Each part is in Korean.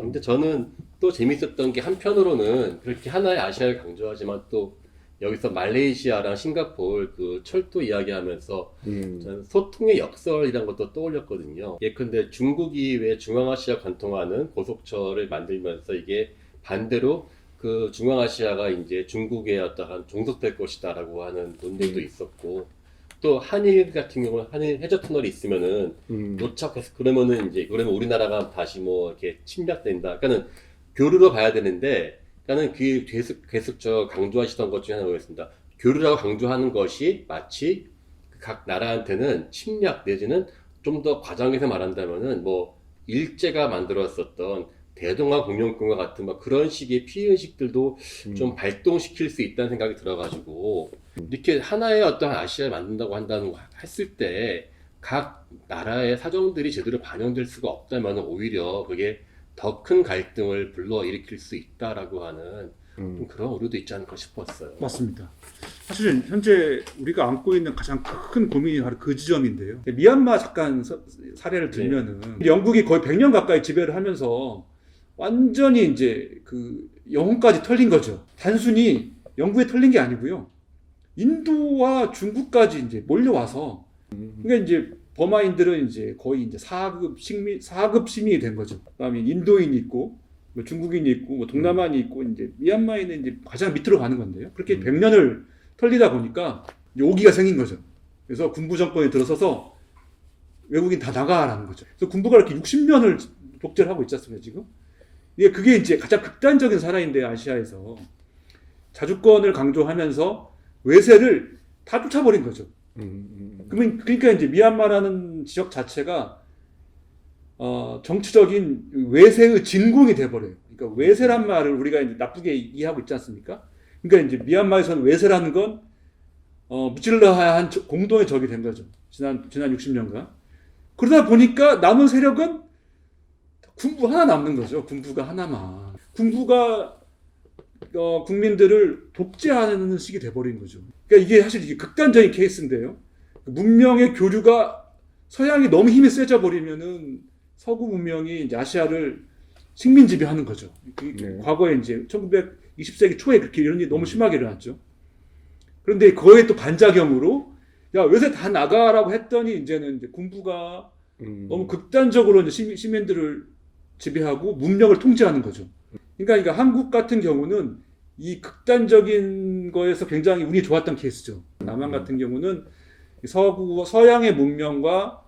근데 저는 또 재밌었던 게 한편으로는 그렇게 하나의 아시아를 강조하지만 또 여기서 말레이시아랑 싱가포르 그 철도 이야기하면서 저는 소통의 역설이란 것도 떠올렸거든요. 예컨대 중국이 왜 중앙아시아 관통하는 고속철을 만들면서 이게 반대로 그 중앙아시아가 이제 중국의 어떠한 종속될 것이다라고 하는 논쟁도 있었고, 또 한일 같은 경우는 한일 해저 터널이 있으면은 노착해서 그러면은 이제 그러면 우리나라가 다시 뭐 이렇게 침략된다. 그러니까는 교류로 봐야 되는데, 그러니까는 그 계속 저 강조하시던 것 중에 하나가 교류라고 강조하는 것이 마치 각 나라한테는 침략 내지는 좀 더 과장해서 말한다면은 뭐 일제가 만들었었던 대동아 공영권과 같은 막 그런 식의 피해의식들도 좀 발동시킬 수 있다는 생각이 들어가지고, 이렇게 하나의 어떤 아시아를 만든다고 한다는 거 했을 때 각 나라의 사정들이 제대로 반영될 수가 없다면 오히려 그게 더 큰 갈등을 불러일으킬 수 있다라고 하는 좀 그런 오류도 있지 않을까 싶었어요. 맞습니다. 사실은 현재 우리가 안고 있는 가장 큰 고민이 바로 그 지점인데요. 미얀마 잠깐 사례를 들면은 영국이 거의 100년 가까이 지배를 하면서 완전히 이제 그 영혼까지 털린 거죠. 단순히 영국에 털린 게 아니고요. 인도와 중국까지 이제 몰려와서, 그러니까 이제 버마인들은 이제 거의 이제 4급 시민이 된 거죠. 그다음에 인도인이 있고, 뭐 중국인이 있고, 뭐 동남아인이 있고, 이제 미얀마에는 이제 가장 밑으로 가는 건데요. 그렇게 100년을 털리다 보니까 이제 오기가 생긴 거죠. 그래서 군부 정권이 들어서서 외국인 다 나가라는 거죠. 그래서 군부가 이렇게 60년을 독재를 하고 있지 않습니까, 지금? 그게 이제 가장 극단적인 사례인데, 아시아에서 자주권을 강조하면서 외세를 다 쫓아버린 거죠. 그러니까 이제 미얀마라는 지역 자체가 정치적인 외세의 진공이 돼버려요. 그러니까 외세란 말을 우리가 이제 나쁘게 이해하고 있지 않습니까? 그러니까 이제 미얀마에서는 외세라는 건 무찔러야 한 공동의 적이 된 거죠. 지난 60년간. 그러다 보니까 남은 세력은 군부 하나 남는 거죠. 군부가 하나만. 군부가 국민들을 독재하는 식이 돼버린 거죠. 그러니까 이게 사실 이게 극단적인 케이스인데요. 문명의 교류가 서양이 너무 힘이 세져 버리면은 서구 문명이 이제 아시아를 식민 지배하는 거죠. 네. 과거에 이제 1920세기 초에 그렇게 이런 일이 너무 심하게 일어났죠. 그런데 그거에 또 반작용으로 야, 외세 다 나가라고 했더니 이제는 이제 군부가 너무 극단적으로 이제 시민들을 지배하고 문명을 통제하는 거죠. 그러니까 한국 같은 경우는 이 극단적인 거에서 굉장히 운이 좋았던 케이스죠. 남한 같은 경우는 서양의 문명과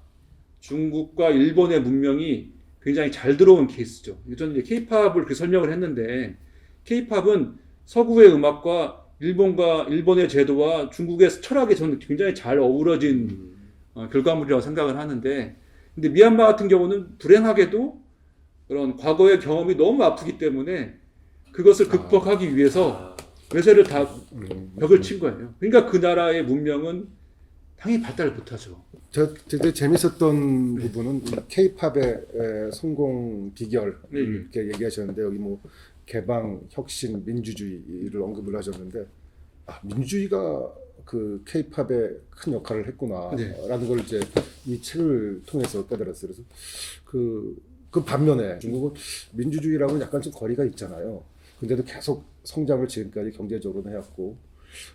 중국과 일본의 문명이 굉장히 잘 들어온 케이스죠. 저는 이제 K-팝을 그렇게 설명을 했는데, K-팝은 서구의 음악과 일본의 제도와 중국의 철학이 저는 굉장히 잘 어우러진 결과물이라고 생각을 하는데, 근데 미얀마 같은 경우는 불행하게도 그런 과거의 경험이 너무 아프기 때문에 그것을 극복하기 위해서 외세를 다 벽을 친 거예요. 그러니까 그 나라의 문명은 당연히 발달을 못하죠. 되게 재밌었던 부분은 K-팝의 성공 비결 이렇게 얘기하셨는데, 여기 뭐 개방, 혁신, 민주주의를 언급을 하셨는데, 민주주의가 그 K-팝에 큰 역할을 했구나라는 걸 이제 이 책을 통해서 깨달았어요. 그래서 그 반면에 중국은 민주주의랑은 약간 좀 거리가 있잖아요. 근데도 계속 성장을 지금까지 경제적으로 해왔고,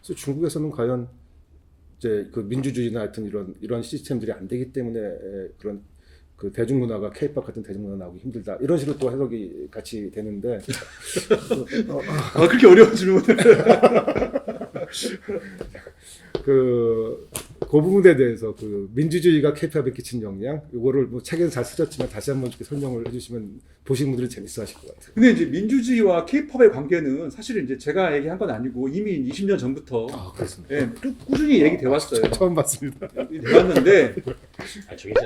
그래서 중국에서는 과연 이제 그 민주주의나 하여튼 이런 시스템들이 안 되기 때문에 그런 그 대중문화가 K-팝 같은 대중문화 나오기 힘들다, 이런 식으로 또 해석이 같이 되는데 그렇게 어려운 질문을 그 부분에 대해서 그 민주주의가 K-팝에 끼친 영향, 이거를 뭐 책에서 잘 쓰셨지만 다시 한번 이렇게 설명을 해주시면 보시는 분들이 재밌어하실 것 같아요. 근데 이제 민주주의와 K-팝의 관계는 사실은 이제 제가 얘기한 건 아니고 이미 20년 전부터 그렇습니다. 꾸준히 얘기돼 왔어요. 처음 봤습니다. 돼왔는데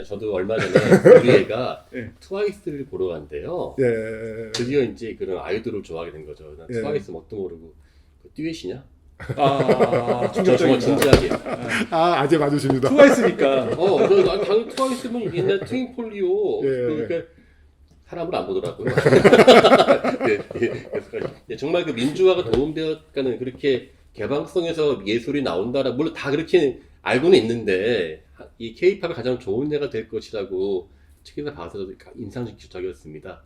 저도 얼마 전에 우리 애가 네. 트와이스를 보러 간대요. 예. 드디어 이제 그런 아이돌을 좋아하게 된 거죠. 난 예. 트와이스 뭣도 모르고 그 듀엣이냐? 아, 저 정말 진지하게. 아재 맞으십니다. 트와이스니까. 당연히 트와이스면 옛날 트윈폴리오. 예. 그러니까 사람을 안 보더라고요. 네, 정말 그 민주화가 도움되었다는 그렇게 개방성에서 예술이 나온다라, 물론 다 그렇게 알고는 있는데 이 K-팝이 가장 좋은 예가 될 것이라고 책에서 봐서 인상적이었습니다.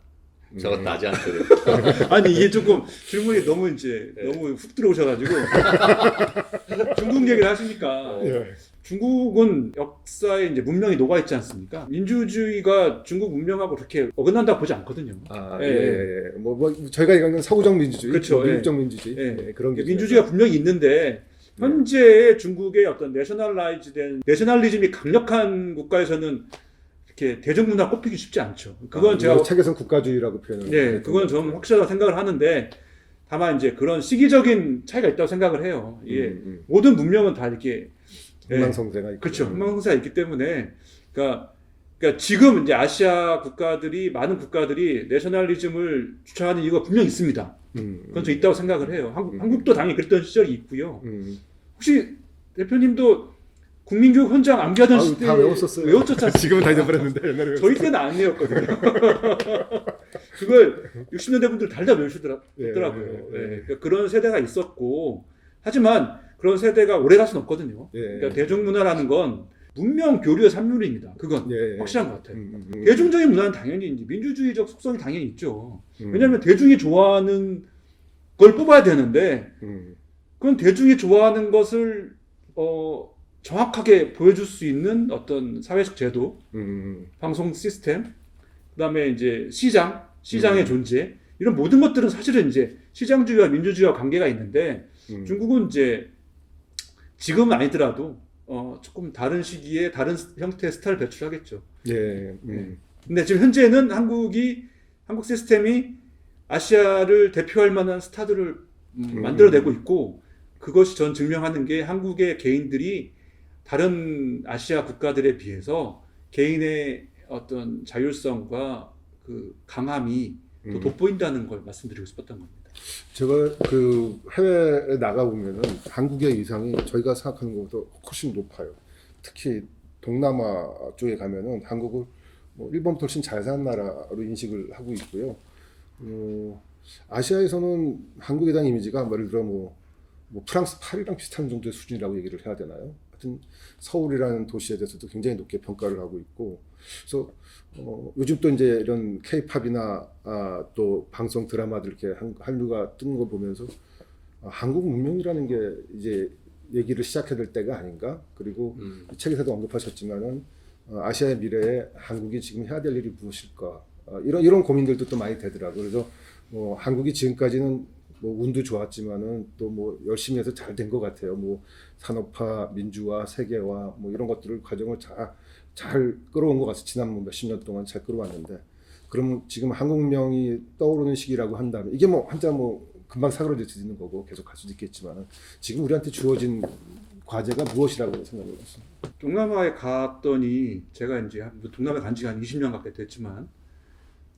저거 나지 않거든. 아니 이게 조금 질문이 너무 이제 네. 너무 훅 들어오셔가지고 중국 얘기를 하시니까 예. 중국은 역사에 이제 문명이 녹아 있지 않습니까? 민주주의가 중국 문명하고 그렇게 어긋난다고 보지 않거든요. 아, 예, 예, 예. 뭐 저희가 얘기하는 서구적 민주주의, 그렇죠, 뭐 미국적 민주주의, 예. 예, 그런 게 민주주의가 분명히 있는데 현재의 중국의 어떤 내셔널라이즈된 내셔널리즘이 강력한 국가에서는 이렇게 대중문화 꼽히기 쉽지 않죠. 그건 제가 책에서는 국가주의라고 표현을. 네, 그건 저는 확실하다고 생각을 하는데 다만 이제 그런 시기적인 차이가 있다고 생각을 해요. 예, 모든 문명은 다 이렇게 흥망성쇠가 있고. 그렇죠. 흥망성쇠가 있기 때문에 그러니까 지금 이제 아시아 국가들이 많은 국가들이 내셔널리즘을 주창하는 이유가 분명히 있습니다. 그건 좀 있다고 생각을 해요. 한국도 당연히 그랬던 시절이 있고요. 혹시 대표님도 국민교육 현장 암기하던 시대 다 외웠었어요. 외웠었지 않습니까? 지금은 다 잊어버렸는데 옛날에 저희 때는 안 외웠거든요. 그걸 60년대 분들 달다 외우시더라고요. 그러니까 그런 세대가 있었고 하지만 그런 세대가 오래 갈 수는 없거든요. 그러니까 대중문화라는 건 문명 교류의 산물입니다. 그건 확실한 것 같아요. 대중적인 문화는 당연히 이제 민주주의적 속성이 당연히 있죠. 왜냐하면 대중이 좋아하는 걸 뽑아야 되는데 그건 대중이 좋아하는 것을 정확하게 보여줄 수 있는 어떤 사회적 제도, 방송 시스템, 그다음에 이제 시장의 존재 이런 모든 것들은 사실은 이제 시장주의와 민주주의와 관계가 있는데 중국은 이제 지금은 아니더라도 조금 다른 시기에 다른 형태의 스타를 배출하겠죠. 근데 지금 현재는 한국 시스템이 아시아를 대표할 만한 스타들을 만들어내고 있고 그것이 전 증명하는 게 한국의 개인들이 다른 아시아 국가들에 비해서 개인의 어떤 자율성과 그 강함이 더 돋보인다는 걸 말씀드리고 싶었던 겁니다. 제가 그 해외에 나가 보면은 한국의 위상이 저희가 생각하는 것보다 훨씬 높아요. 특히 동남아 쪽에 가면은 한국을 뭐 일본보다 훨씬 잘 사는 나라로 인식을 하고 있고요. 아시아에서는 한국에 대한 이미지가 예를 들어 뭐 프랑스 파리랑 비슷한 정도의 수준이라고 얘기를 해야 되나요? 하여튼 서울이라는 도시에 대해서도 굉장히 높게 평가를 하고 있고, 그래서 요즘 또 이제 이런 K-팝이나 또 방송 드라마들 이렇게 한류가 뜨는 걸 보면서 한국 문명이라는 게 이제 얘기를 시작해야 될 때가 아닌가. 그리고 이 책에서도 언급하셨지만은 아시아의 미래에 한국이 지금 해야 될 일이 무엇일까. 이런 고민들도 또 많이 되더라고요. 그래서 한국이 지금까지는 뭐 운도 좋았지만은 또 뭐 열심히 해서 잘 된 것 같아요. 뭐 산업화, 민주화, 세계화 뭐 이런 것들을 과정을 잘 끌어온 것 같아요. 지난 몇십 년 동안 잘 끌어왔는데, 그러면 지금 한국명이 떠오르는 시기라고 한다면 이게 뭐 한자 뭐 금방 사그러질 수 있는 거고 계속 갈 수도 있겠지만은 지금 우리한테 주어진 과제가 무엇이라고 생각해 보십니까? 동남아에 갔더니 제가 이제 동남아에 간 지가 한 20년 가까이 됐지만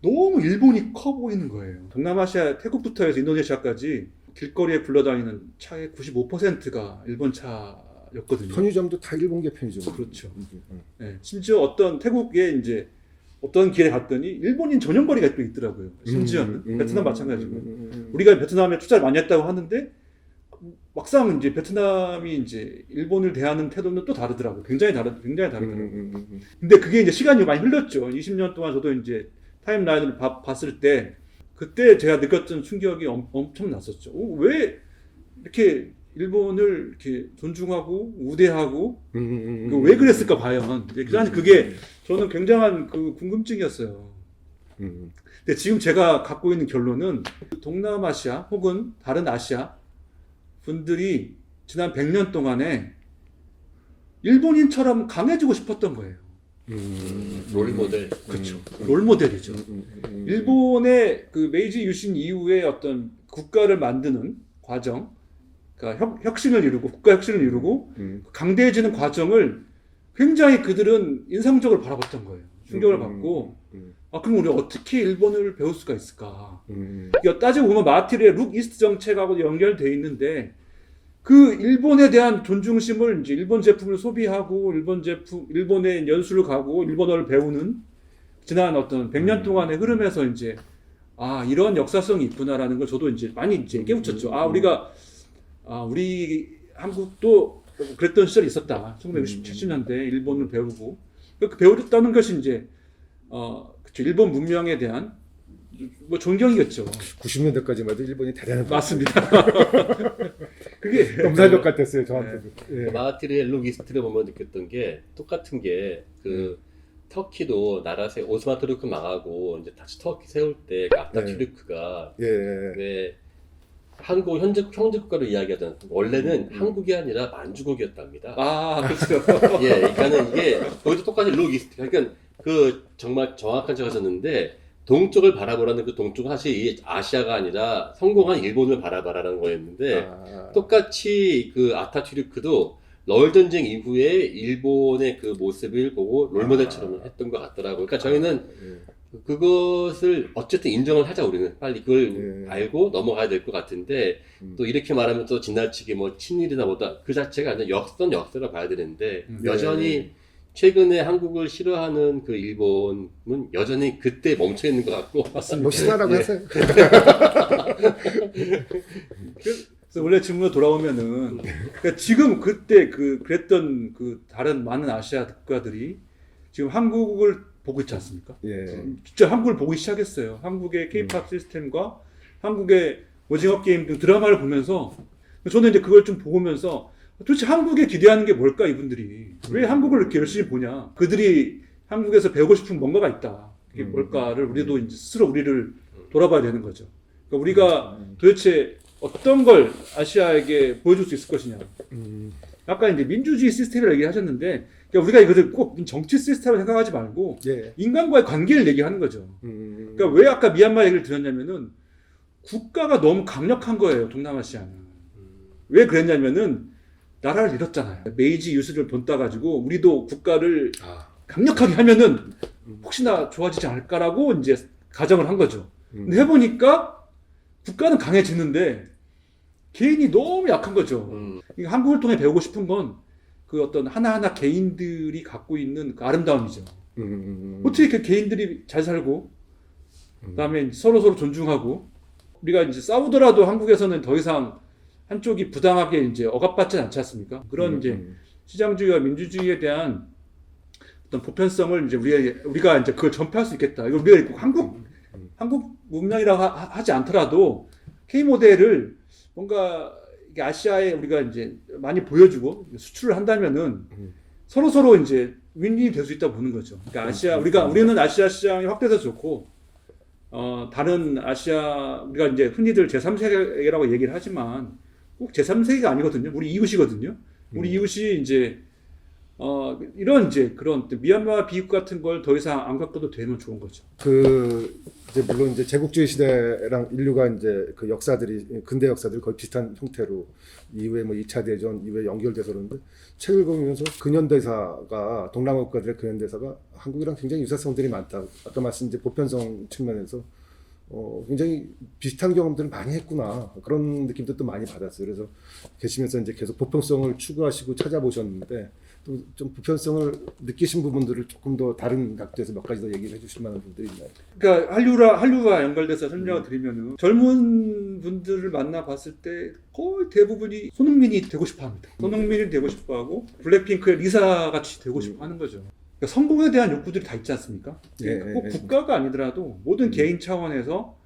너무 일본이 커 보이는 거예요. 동남아시아 태국부터 해서 인도네시아까지 길거리에 굴러다니는 차의 95%가 일본 차였거든요. 편의점도 다 일본계 편의점. 그렇죠. 네, 심지어 어떤 태국에 이제 어떤 길에 갔더니 일본인 전용 거리가 또 있더라고요. 심지어는 베트남 마찬가지고 우리가 베트남에 투자를 많이 했다고 하는데 막상 이제 베트남이 이제 일본을 대하는 태도는 또 다르더라고요. 굉장히 다르더라고요. 근데 그게 이제 시간이 많이 흘렀죠. 20년 동안 저도 이제 타임라인을 봤을 때 그때 제가 느꼈던 충격이 엄청 났었죠. 왜 이렇게 일본을 이렇게 존중하고 우대하고 왜 그랬을까 과연. 사실 그게 저는 굉장한 그 궁금증이었어요. 근데 지금 제가 갖고 있는 결론은 동남아시아 혹은 다른 아시아 분들이 지난 100년 동안에 일본인처럼 강해지고 싶었던 거예요. 롤모델. 그렇죠. 롤모델이죠. 일본의 그 메이지 유신 이후에 어떤 국가를 만드는 과정, 그러니까 혁신을 이루고 국가 혁신을 이루고 강대해지는 과정을 굉장히 그들은 인상적으로 바라봤던 거예요. 충격을 받고 그럼 우리 어떻게 일본을 배울 수가 있을까? 그러니까 따지고 보면 마하티르의 룩 이스트 정책하고 연결되어 있는데 그 일본에 대한 존중심을 이제 일본 제품을 소비하고 일본의 연수를 가고 일본어를 배우는 지난 어떤 100년 동안의 흐름에서 이제 이런 역사성이 있구나라는 걸 저도 이제 많이 이제 깨우쳤죠. 우리 한국도 그랬던 시절이 있었다. 1960~70년대 일본을 배우고 그 배우렸다는 것이 이제 그쵸, 일본 문명에 대한 뭐 존경이겠죠. 90년대까지만 해도 일본이 대단한 맞습니다. 그게 넘사벽 같았어요 저한테도. 예. 마하티르의 룩이스트를 보면 느꼈던 게 똑같은 게 그 터키도 오스만 투르크 망하고 이제 다시 터키 세울 때 그 아타튀르크가 예. 왜 한국 형제 국가로 이야기하던 원래는 한국이 아니라 만주국이었답니다. 아 그렇죠. 예, 그러니까는 이게 거기도 똑같이 룩이스트. 그러니까 그 정말 정확한 적하셨는데 동쪽을 바라보라는 그 동쪽은 사실 이 아시아가 아니라 성공한 일본을 바라봐라는 거였는데 똑같이 그 아타튀르크도 러일 전쟁 이후에 일본의 그 모습을 보고 롤모델처럼 했던 것 같더라고요. 그러니까 저희는 그것을 어쨌든 인정을 하자 우리는 빨리 그걸 알고 넘어가야 될 것 같은데 또 이렇게 말하면 또 지나치게 뭐 친일이다 뭐다 그 자체가 아니라 역사로 봐야 되는데 여전히 최근에 한국을 싫어하는 그 일본은 여전히 그때 멈춰 있는 것 같고 맞습니다. 뭐 신하라고 하세요. 그래서 원래 질문으로 돌아오면은 그러니까 지금 그때 그랬던 그 다른 많은 아시아 국가들이 지금 한국을 보고 있지 않습니까? 예. 진짜 한국을 보기 시작했어요. 한국의 K-팝 시스템과 한국의 오징어 게임 등 드라마를 보면서 저는 이제 그걸 좀 보면서 도대체 한국에 기대하는 게 뭘까 이분들이 왜 한국을 이렇게 열심히 보냐? 그들이 한국에서 배우고 싶은 뭔가가 있다. 그게 뭘까를 우리도 이제 스스로 우리를 돌아봐야 되는 거죠. 그러니까 우리가 도대체 어떤 걸 아시아에게 보여줄 수 있을 것이냐. 아까 이제 민주주의 시스템을 얘기하셨는데, 그러니까 우리가 이것을 꼭 정치 시스템을 생각하지 말고 인간과의 관계를 얘기하는 거죠. 그러니까 왜 아까 미얀마 얘기를 드렸냐면은 국가가 너무 강력한 거예요, 동남아시아는. 왜 그랬냐면은 나라를 잃었잖아요. 메이지 유수를 본따 가지고 우리도 국가를 강력하게 하면은 혹시나 좋아지지 않을까라고 이제 가정을 한 거죠. 근데 해보니까 국가는 강해지는데 개인이 너무 약한 거죠. 그러니까 한국을 통해 배우고 싶은 건 그 어떤 하나하나 개인들이 갖고 있는 그 아름다움이죠. 어떻게 그 개인들이 잘 살고, 그다음에 서로 존중하고, 우리가 이제 싸우더라도 한국에서는 더 이상 한쪽이 부당하게 이제 억압받지 않지 않습니까? 그런 이제 시장주의와 민주주의에 대한 어떤 보편성을 이제 우리가 이제 그걸 전파할 수 있겠다. 이거 우리가 한국 문명이라고 하지 않더라도 K 모델을 뭔가 이게 아시아에 우리가 이제 많이 보여주고 수출을 한다면은 서로 이제 윈윈이 될 수 있다고 보는 거죠. 그러니까 우리는 아시아 시장이 확대돼서 좋고, 다른 아시아 우리가 이제 흔히들 제3세계라고 얘기를 하지만 꼭 제3세계가 아니거든요. 우리 이웃이거든요. 우리 이웃이 이제 이런 이제 그런 미얀마 비극 같은 걸 더 이상 안 겪어도 되면 좋은 거죠. 이제 물론 이제 제국주의 시대랑 인류가 이제 그 역사들이 근대 역사들이 거의 비슷한 형태로 이후에 뭐 2차 대전 이후에 연결돼서 그러는데 책을 보면서 근현대사가 동남아 국가들의 근현대사가 한국이랑 굉장히 유사성들이 많다. 아까 말씀 이제 보편성 측면에서 굉장히 비슷한 경험들을 많이 했구나 그런 느낌도 또 많이 받았어요. 그래서 계시면서 이제 계속 보편성을 추구하시고 찾아보셨는데 또 좀 보편성을 느끼신 부분들을 조금 더 다른 각도에서 몇 가지 더 얘기를 해주실 만한 분들이 있나요? 그러니까 한류와 연결돼서 설명을 드리면은 젊은 분들을 만나 봤을 때 거의 대부분이 손흥민이 되고 싶어합니다. 손흥민이 되고 싶어하고 블랙핑크의 리사 같이 되고 싶어하는 거죠. 그러니까 성공에 대한 욕구들이 다 있지 않습니까? 꼭 국가가 아니더라도 모든 개인 차원에서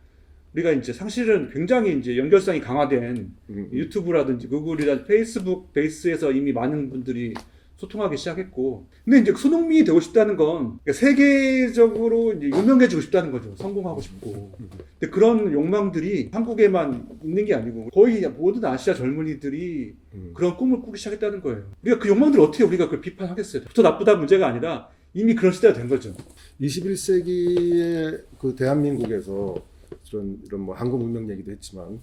우리가 이제 사실은 굉장히 이제 연결성이 강화된 유튜브라든지 구글이라든지 페이스북 베이스에서 이미 많은 분들이 소통하기 시작했고, 근데 이제 손흥민이 되고 싶다는 건 세계적으로 이제 유명해지고 싶다는 거죠. 성공하고 싶고. 근데 그런 욕망들이 한국에만 있는 게 아니고 거의 모든 아시아 젊은이들이 그런 꿈을 꾸기 시작했다는 거예요. 우리가 그 욕망들을 어떻게 우리가 그걸 비판하겠어요? 좋다 나쁘다 문제가 아니라 이미 그런 시대가 된 거죠. 21세기의 그 대한민국에서 이런 뭐 한국 문명 얘기도 했지만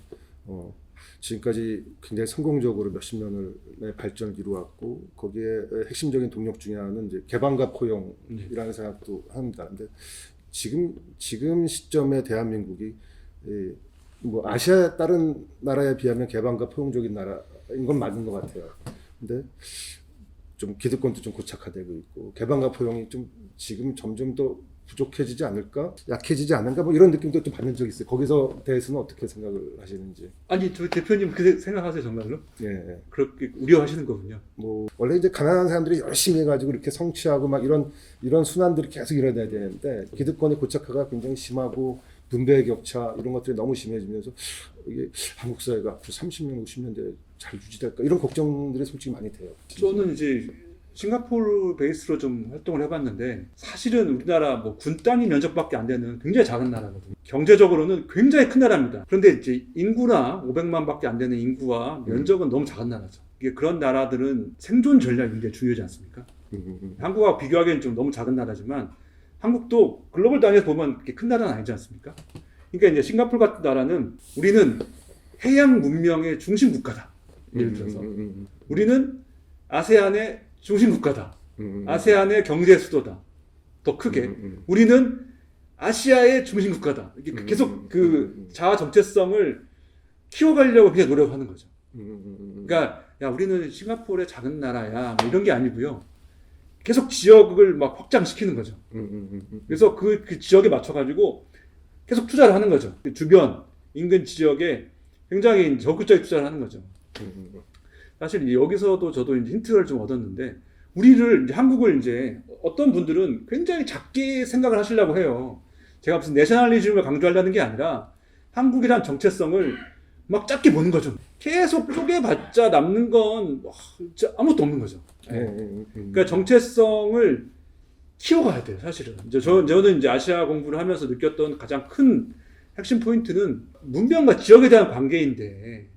지금까지 굉장히 성공적으로 몇십 년의 발전을 이루었고 거기에 핵심적인 동력 중에 하나는 이제 개방과 포용이라는 생각도 합니다. 근데 지금 시점에 대한민국이 뭐 아시아 다른 나라에 비하면 개방과 포용적인 나라인 건 맞는 것 같아요. 근데 좀 기득권도 좀 고착화되고 있고 개방과 포용이 좀 지금 점점 더 부족해지지 않을까? 약해지지 않은가? 뭐 이런 느낌도 좀 받는 적이 있어요. 거기서 대해서는 어떻게 생각을 하시는지. 아니, 저 대표님 그렇게 생각하세요, 정말로? 예. 그렇게 우려하시는 거군요. 뭐 원래 이제 가난한 사람들이 열심히 해가지고 이렇게 성취하고 막 이런 순환들이 계속 일어나야 되는데 기득권의 고착화가 굉장히 심하고 분배 격차 이런 것들이 너무 심해지면서 이게 한국 사회가 앞으로 30년, 50년대 잘 유지될까 이런 걱정들이 솔직히 많이 돼요. 저는 이제 싱가포르 베이스로 좀 활동을 해봤는데 사실은 우리나라 뭐 군 단위 면적밖에 안 되는 굉장히 작은 나라거든요. 경제적으로는 굉장히 큰 나라입니다. 그런데 이제 인구나 500만밖에 안 되는 인구와 면적은 너무 작은 나라죠. 이게 그런 나라들은 생존 전략이 굉장히 중요하지 않습니까? 한국과 비교하기엔 좀 너무 작은 나라지만 한국도 글로벌 단위에서 보면 그렇게 큰 나라는 아니지 않습니까? 그러니까 이제 싱가포르 같은 나라는 우리는 해양 문명의 중심 국가다. 예를 들어서 우리는 아세안의 중심 국가다. 아세안의 경제 수도다. 더 크게 우리는 아시아의 중심 국가다. 이렇게 계속 그 자아 정체성을 키워가려고 그냥 노력하는 거죠. 그러니까 야 우리는 싱가포르의 작은 나라야 뭐 이런 게 아니고요. 계속 지역을 막 확장시키는 거죠. 그래서 그 지역에 맞춰가지고 계속 투자를 하는 거죠. 주변 인근 지역에 굉장히 적극적인 투자를 하는 거죠. 사실 여기서도 저도 이제 힌트를 좀 얻었는데 우리를 이제 한국을 이제 어떤 분들은 굉장히 작게 생각을 하시려고 해요. 제가 무슨 내셔널리즘을 강조하려는 게 아니라 한국이란 정체성을 막 작게 보는 거죠. 계속 쪼개봤자 남는 건 진짜 아무것도 없는 거죠. 그러니까 정체성을 키워가야 돼요, 사실은. 저는 이제 아시아 공부를 하면서 느꼈던 가장 큰 핵심 포인트는 문명과 지역에 대한 관계인데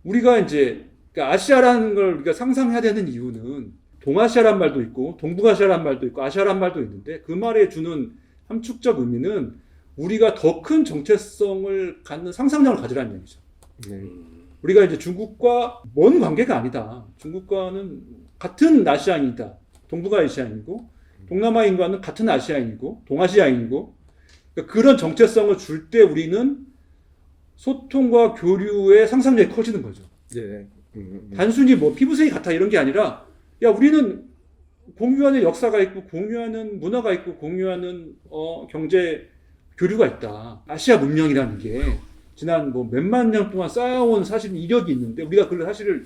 우리가 이제 그러니까 아시아라는 걸 우리가 상상해야 되는 이유는 동아시아란 말도 있고 동북아시아란 말도 있고 아시아란 말도 있는데 그 말에 주는 함축적 의미는 우리가 더 큰 정체성을 갖는 상상력을 가지라는 얘기죠. 우리가 이제 중국과 먼 관계가 아니다. 중국과는 같은 아시아인이다. 동북아시아인이고 동남아인과는 같은 아시아인이고 동아시아인이고 그러니까 그런 정체성을 줄 때 우리는 소통과 교류의 상상력이 커지는 거죠. 단순히 뭐 피부색이 같아 이런 게 아니라 야 우리는 공유하는 역사가 있고 공유하는 문화가 있고 공유하는 경제 교류가 있다. 아시아 문명이라는 게 지난 뭐 몇만 년 동안 쌓아온 사실 이력이 있는데 우리가 그걸 사실을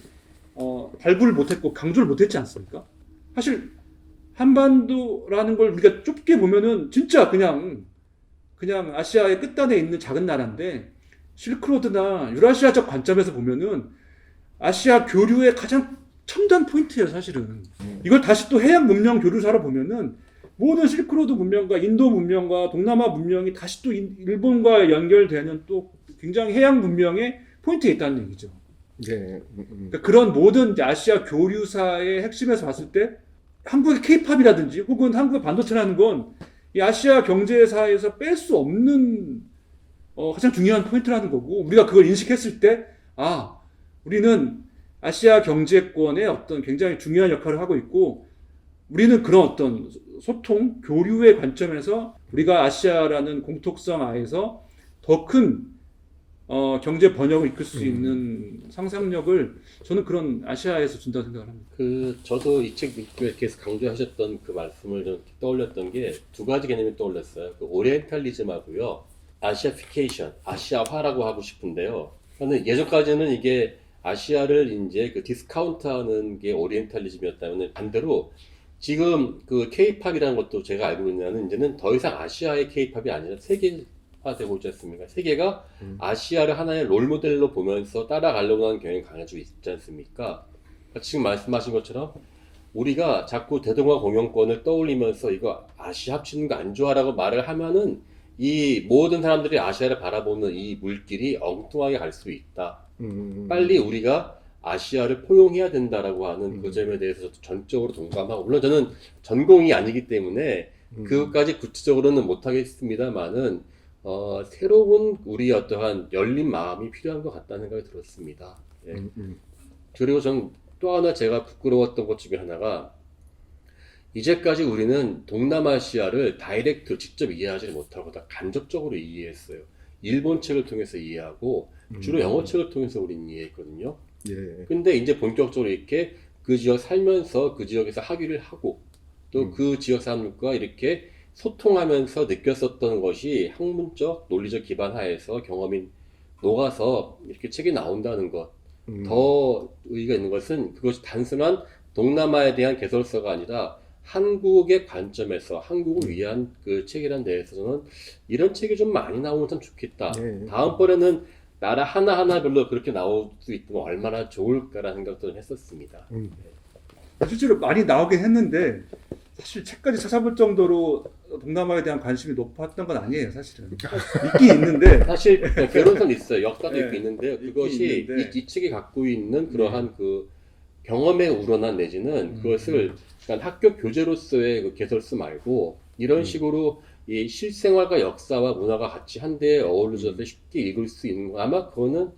발굴을 못했고 강조를 못했지 않습니까? 사실 한반도라는 걸 우리가 좁게 보면은 진짜 그냥 아시아의 끝단에 있는 작은 나라인데 실크로드나 유라시아적 관점에서 보면은 아시아 교류의 가장 첨단 포인트예요, 사실은. 이걸 다시 또 해양 문명 교류사로 보면은 모든 실크로드 문명과 인도 문명과 동남아 문명이 다시 또 일본과 연결되는 또 굉장히 해양 문명의 포인트에 있다는 얘기죠. 그러니까 그런 모든 아시아 교류사의 핵심에서 봤을 때 한국의 케이팝이라든지 혹은 한국의 반도체라는 건 이 아시아 경제사에서 뺄 수 없는 가장 중요한 포인트라는 거고 우리가 그걸 인식했을 때 우리는 아시아 경제권의 어떤 굉장히 중요한 역할을 하고 있고 우리는 그런 어떤 소통, 교류의 관점에서 우리가 아시아라는 공통성 하에서 더 큰 경제 번영을 이끌 수 있는 상상력을 저는 그런 아시아에서 준다고 생각을 합니다. 저도 이 책에 계속 강조하셨던 그 말씀을 좀 떠올렸던 게 두 가지 개념이 떠올랐어요. 그 오리엔탈리즘하고요. 아시아피케이션, 아시아화라고 하고 싶은데요. 저는 예전까지는 이게 아시아를 이제 그 디스카운트하는 게 오리엔탈리즘이었다면 반대로 지금 그 K-팝이라는 것도 제가 알고 있는 이제는 더 이상 아시아의 K-팝이 아니라 세계화되고 있지 않습니까? 세계가 아시아를 하나의 롤모델로 보면서 따라가려고 하는 경향이 강해지고 있지 않습니까? 지금 말씀하신 것처럼 우리가 자꾸 대동아 공영권을 떠올리면서 이거 아시아 합치는 거 안 좋아라고 말을 하면은 이 모든 사람들이 아시아를 바라보는 이 물길이 엉뚱하게 갈 수 있다. 빨리 우리가 아시아를 포용해야 된다라고 하는 그 점에 대해서 전적으로 동감하고 물론 저는 전공이 아니기 때문에 그것까지 구체적으로는 못하겠습니다만은 새로운 우리 어떠한 열린 마음이 필요한 것 같다는 생각이 들었습니다. 예. 그리고 전 또 하나 제가 부끄러웠던 것 중에 하나가 이제까지 우리는 동남아시아를 다이렉트 직접 이해하지 못하고 다 간접적으로 이해했어요. 일본 책을 통해서 이해하고 주로 영어 책을 통해서 우리는 이해했거든요. 근데 이제 본격적으로 이렇게 그 지역 살면서 그 지역에서 학위를 하고 또 그 지역 사람들과 이렇게 소통하면서 느꼈었던 것이 학문적, 논리적 기반 하에서 경험이 녹아서 이렇게 책이 나온다는 것. 더 의의가 있는 것은 그것이 단순한 동남아에 대한 개설서가 아니라 한국의 관점에서 한국을 위한 그 책이란 데에서는 이런 책이 좀 많이 나오면 참 좋겠다. 네. 다음번에는 나라 하나하나별로 그렇게 나올 수 있으면 얼마나 좋을까라는 생각도 했었습니다. 실제로 많이 나오긴 했는데 사실 책까지 찾아볼 정도로 동남아에 대한 관심이 높았던 건 아니에요, 사실은. 있긴 있는데 사실 개론선 있어요. 역사도 네, 있고 있는데 있긴 그것이 있는데. 이 책이 갖고 있는 그러한 그 경험에 우러난 내지는 그것을 그러니까 학교 교재로서의 그 개설수 말고 이런 식으로 이 실생활과 역사와 문화가 같이 한데에 어우러져서 쉽게 읽을 수 있는 거 아마 그거는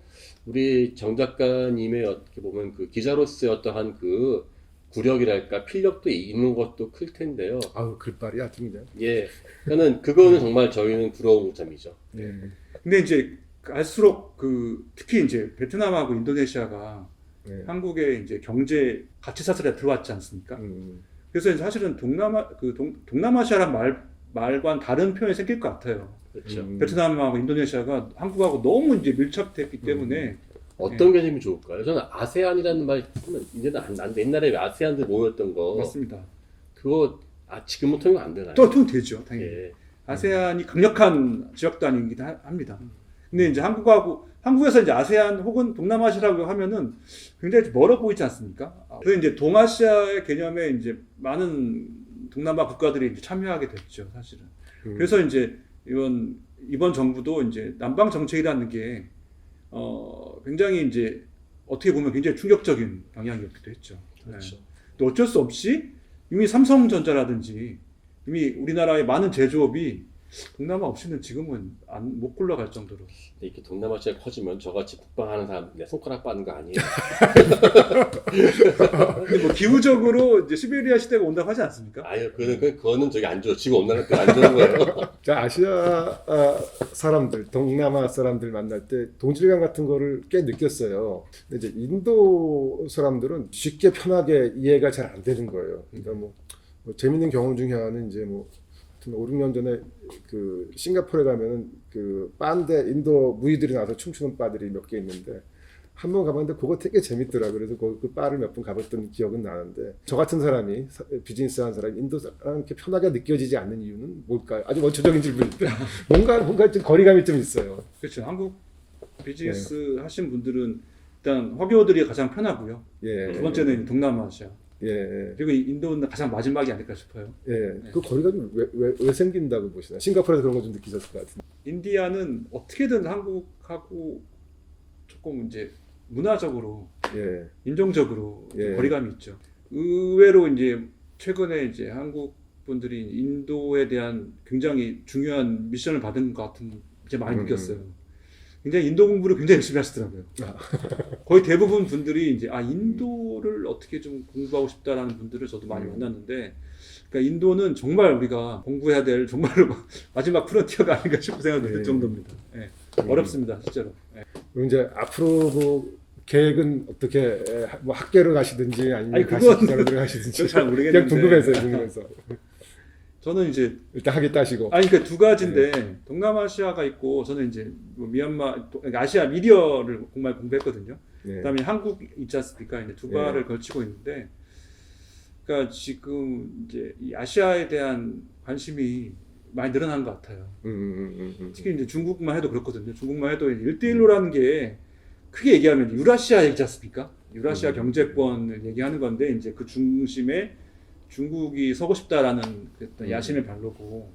우리 정 작가님의 어떻게 보면 그 기자로서의 어떠한 그 구력이랄까 필력도 있는 것도 클 텐데요. 아우 글빨이 아주 그냥. 예, 저는 그거는 정말 저희는 부러운 점이죠. 예. 근데 이제 갈수록 그 특히 이제 베트남하고 인도네시아가 예. 한국의 이제 경제 가치 사슬에 들어왔지 않습니까? 음. 그래서 이제 사실은 동남아시아란 말과는 다른 표현이 생길 것 같아요. 그렇죠. 베트남하고 인도네시아가 한국하고 너무 이제 밀착됐기 때문에 어떤 개념이 좋을까요? 저는 아세안이라는 말 쓰면 이제는 안 돼. 옛날에 아세안들 모였던 거 맞습니다. 그거 지금은 통용 안 되나요? 또 되죠, 당연히. 예. 아세안이 강력한 지역 단위이긴 합니다. 근데 이제 한국에서 이제 아세안 혹은 동남아시아라고 하면은 굉장히 멀어 보이지 않습니까? 그래서 이제 동아시아의 개념에 이제 많은 동남아 국가들이 이제 참여하게 됐죠, 사실은. 그래서 이제 이번 정부도 이제 남방 정책이라는 게 굉장히 이제 어떻게 보면 굉장히 충격적인 방향이었기도 했죠. 그렇죠. 네. 또 어쩔 수 없이 이미 삼성전자라든지 이미 우리나라의 많은 제조업이 동남아 없이는 지금은 못 굴러갈 정도로. 근데 이렇게 동남아시아가 커지면 저같이 국방하는 사람 내 손가락 빠는 거 아니에요? 근데 뭐 기후적으로 이제 시베리아 시대가 온다고 하지 않습니까? 아유, 그거는 저기 안 좋아. 지금 온다는 안 좋은 거예요. 자, 아시아 사람들, 동남아 사람들 만날 때 동질감 같은 거를 꽤 느꼈어요. 근데 이제 인도 사람들은 쉽게 편하게 이해가 잘 안 되는 거예요. 그러니까 뭐 재밌는 경험 중에 하나는 이제 뭐 5, 6년 전에 그 싱가포르에 가면은 그 바인데 인도 무희들이 나와서 춤추는 바들이 몇 개 있는데 한 번 가봤는데 그거 되게 재밌더라고요. 그래서 그 바를 몇 번 가봤던 기억은 나는데 저 같은 사람이 비즈니스 하는 사람이 인도 사람 이렇게 편하게 느껴지지 않는 이유는 뭘까요? 아주 원초적인 질문인데 뭔가 좀 거리감이 좀 있어요. 그렇죠. 한국 비즈니스 하신 분들은 일단 화교들이 가장 편하고요. 예. 두 번째는 동남아시아. 예. 그리고 인도는 가장 마지막이 아닐까 싶어요. 예. 그 거리감이 왜 생긴다고 보시나요? 싱가포르에서 그런 거 좀 느끼셨을 것 같은데. 인디아는 어떻게든 한국하고 조금 이제 문화적으로, 예. 인종적으로 예. 거리감이 있죠. 의외로 이제 최근에 이제 한국 분들이 인도에 대한 굉장히 중요한 미션을 받은 것 같은 이제 많이 느꼈어요. 굉장히 인도 공부를 굉장히 열심히 하시더라고요. 거의 대부분 분들이 이제 인도를 어떻게 좀 공부하고 싶다라는 분들을 저도 많이 만났는데, 그러니까 인도는 정말 우리가 공부해야 될 정말로 마지막 프론티어가 아닌가 싶은 생각이 들 정도입니다. 예. 어렵습니다, 실제로. 예. 그럼 이제 앞으로 뭐 계획은 어떻게 뭐 학교를 가시든지 아니면 아니, 다시 그건 기자를 가시든지 잘 모르겠는데. 그냥 궁금해서 저는 이제 일단 하겠다 하시고. 그러니까 두 가지인데 동남아시아가 있고 저는 이제 뭐 미얀마, 아시아 미디어를 정말 공부했거든요. 예. 그다음에 한국 있지 않습니까? 이제 두 발을 걸치고 있는데, 그러니까 지금 이제 이 아시아에 대한 관심이 많이 늘어난 것 같아요. 특히 이제 중국만 해도 그렇거든요. 중국만 해도 1대1로라는 게 크게 얘기하면 유라시아 얘기지 않습니까? 유라시아 경제권을 얘기하는 건데 이제 그 중심에 중국이 서고 싶다라는 어떤 야심의 발로고,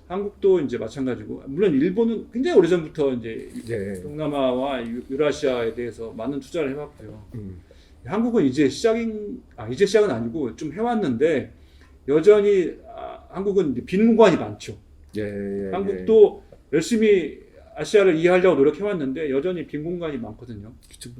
한국도 이제 마찬가지고, 물론 일본은 굉장히 오래전부터 이제 예. 동남아와 유라시아에 대해서 많은 투자를 해왔고요. 한국은 이제 시작은 아니고 좀 해왔는데 여전히 한국은 이제 빈 공간이 많죠. 예. 한국도 열심히 아시아를 이해하려고 노력해왔는데 여전히 빈 공간이 많거든요.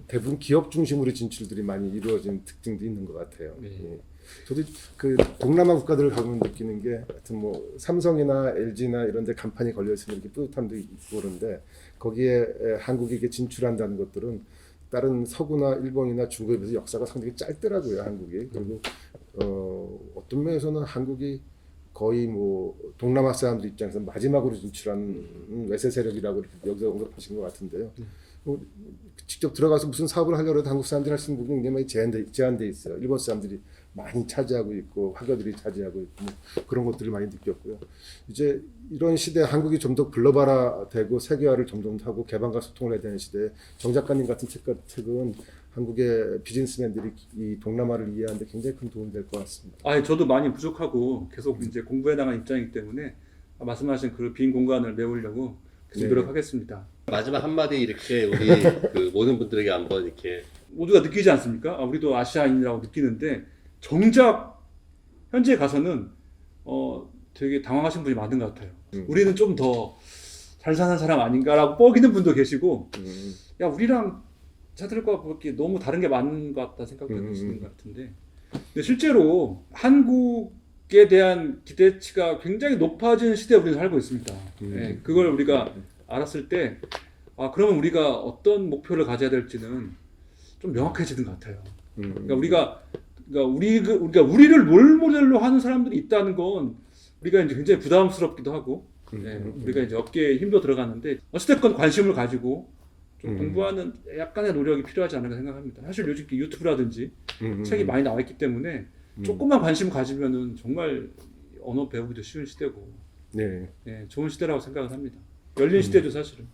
대부분 기업 중심으로 진출들이 많이 이루어진 특징도 있는 것 같아요. 네. 예. 저도 그 동남아 국가들을 가보면 느끼는 게 하여튼 뭐 삼성이나 LG나 이런 데 간판이 걸려 있으면 이렇게 뿌듯함도 있고 그런데 거기에 한국이 이렇게 진출한다는 것들은 다른 서구나 일본이나 중국에 비해서 역사가 상당히 짧더라고요, 한국이. 그리고 어떤 면에서는 한국이 거의 뭐 동남아 사람들 입장에서 마지막으로 진출한 외세 세력이라고 이렇게 여기서 언급하신 것 같은데요. 직접 들어가서 무슨 사업을 하려고 해도 한국 사람들이 할 수 있는 부분이 굉장히 많이 제한돼 있어요. 일본 사람들이 많이 차지하고 있고 화교들이 차지하고 있고 뭐 그런 것들을 많이 느꼈고요. 이제 이런 시대에 한국이 좀 더 글로벌화되고 세계화를 점점 하고 개방과 소통을 해야 되는 시대에 정 작가님 같은 책은 한국의 비즈니스맨들이 이 동남아를 이해하는 데 굉장히 큰 도움이 될 것 같습니다. 아, 저도 많이 부족하고 계속 이제 공부해 나간 입장이기 때문에 말씀하신 그 빈 공간을 메우려고 계속 네. 노력하겠습니다. 마지막 한마디 이렇게 우리 그 모든 분들에게 한번 이렇게 모두가 느끼지 않습니까? 우리도 아시아인이라고 느끼는데 정작 현지에 가서는 되게 당황하신 분이 많은 것 같아요. 우리는 좀 더 잘 사는 사람 아닌가라고 뻐기는 분도 계시고 야 우리랑 자들과 그렇게 너무 다른 게 많은 것 같다 생각도 드시는 것 같은데 근데 실제로 한국에 대한 기대치가 굉장히 높아진 시대에 우리는 살고 있습니다. 네, 그걸 우리가 알았을 때 그러면 우리가 어떤 목표를 가져야 될지는 좀 명확해지는 것 같아요. 그러니까 우리가 우리를 롤모델로 하는 사람들이 있다는 건 우리가 이제 굉장히 부담스럽기도 하고, 우리가 이제 어깨에 힘도 들어가는데 어찌됐건 관심을 가지고 좀 공부하는 약간의 노력이 필요하지 않을까 생각합니다. 사실 요즘 유튜브라든지 책이 많이 나와 있기 때문에 조금만 관심 가지면은 정말 언어 배우기도 쉬운 시대고, 네. 좋은 시대라고 생각을 합니다. 열린 시대죠 사실은.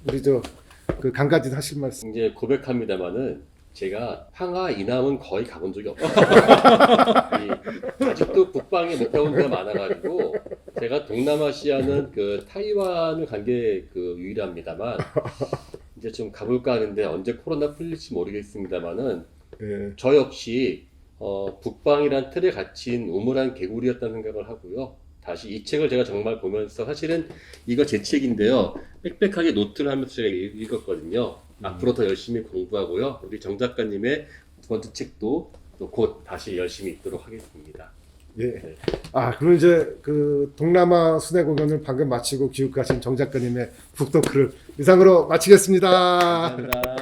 우리 그 강가진 하실 말씀. 이제 고백합니다만은 제가 황하 이남은 거의 가본 적이 없어요. 아직도 북방에 못 가본 데가 많아가지고 제가 동남아시아는 그 타이완을 간 게 그 유일합니다만 이제 좀 가볼까 하는데 언제 코로나 풀릴지 모르겠습니다만은 네. 저 역시 북방이란 틀에 갇힌 우물한 개구리였다는 생각을 하고요. 다시 이 책을 제가 정말 보면서 사실은 이거 제 책인데요. 빽빽하게 노트를 하면서 제가 읽었거든요. 앞으로 더 열심히 공부하고요. 우리 정 작가님의 두 번째 책도 또 곧 다시 열심히 읽도록 하겠습니다. 예. 그럼 이제 그 동남아 순회 공연을 방금 마치고 귀국하신 정 작가님의 북토크를 이상으로 마치겠습니다. 감사합니다.